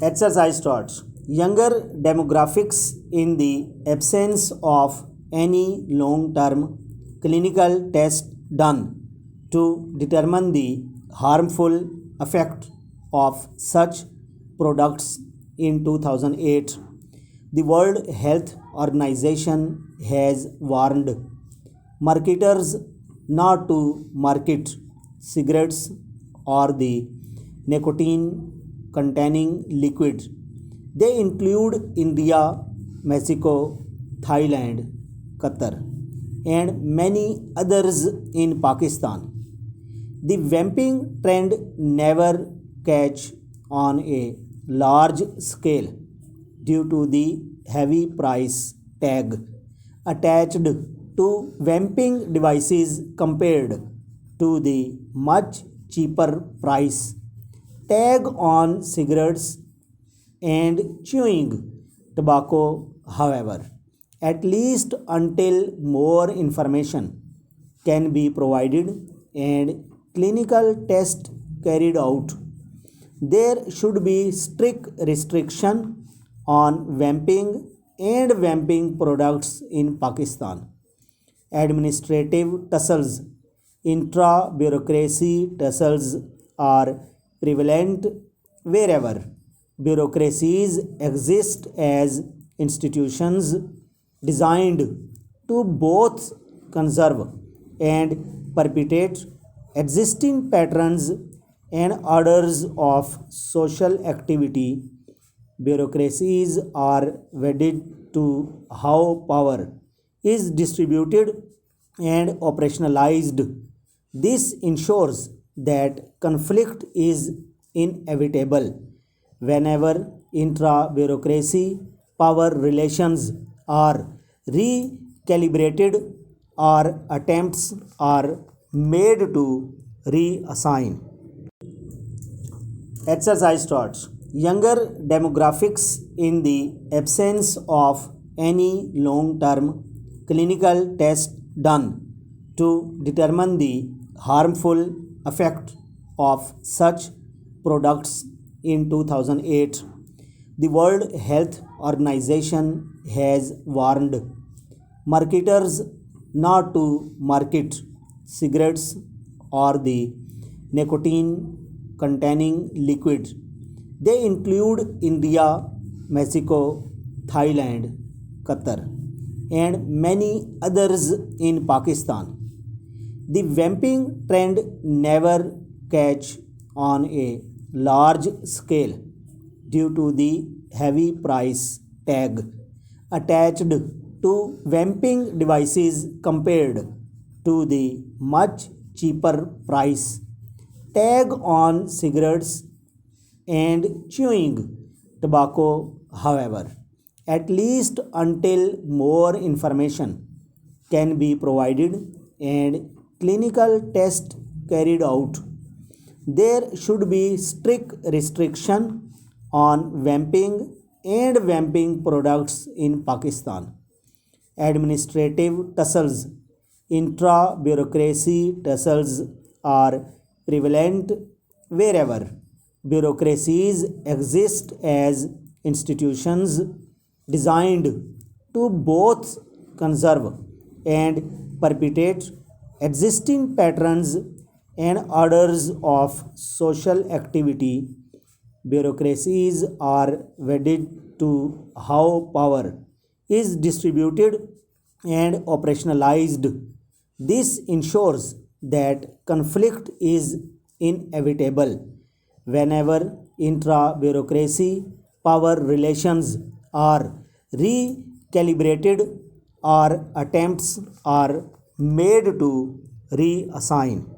Exercise thoughts. Younger demographics in the absence of any long term clinical test done to determine the harmful effect of such products in 2008. The World Health Organization has warned marketers not to market cigarettes or the nicotine containing liquid. They include India, Mexico, Thailand, Qatar, and many others in Pakistan. The vamping trend never catch on a large scale due to the heavy price tag attached to vamping devices compared to the much cheaper price tag on cigarettes and chewing tobacco, however, at least until more information can be provided and clinical tests carried out, there should be strict restriction on vamping and vamping products in Pakistan. Administrative tussles, intra bureaucracy tussles are prevalent wherever bureaucracies exist as institutions designed to both conserve and perpetuate existing patterns and orders of social activity. Bureaucracies are wedded to how power is distributed and operationalized. This ensures that conflict is inevitable whenever intra bureaucracy power relations are recalibrated or attempts are made to reassign. Exercise thoughts. Younger demographics in the absence of any long term clinical test done to determine the harmful effect of such products in 2008. The World Health Organization has warned marketers not to market cigarettes or the nicotine containing liquid. They include India, Mexico, Thailand, Qatar, and many others in Pakistan. The vamping trend never catch on a large scale due to the heavy price tag attached to vamping devices compared to the much cheaper price tag on cigarettes and chewing tobacco, however, at least until more information can be provided and clinical tests carried out, there should be strict restriction on vamping and vamping products in Pakistan. Administrative tussles, intra bureaucracy tussles are prevalent wherever bureaucracies exist as institutions designed to both conserve and perpetuate existing patterns and orders of social activity. Bureaucracies are wedded to how power is distributed and operationalized. This ensures that conflict is inevitable whenever intra bureaucracy power relations are recalibrated or attempts are made to reassign.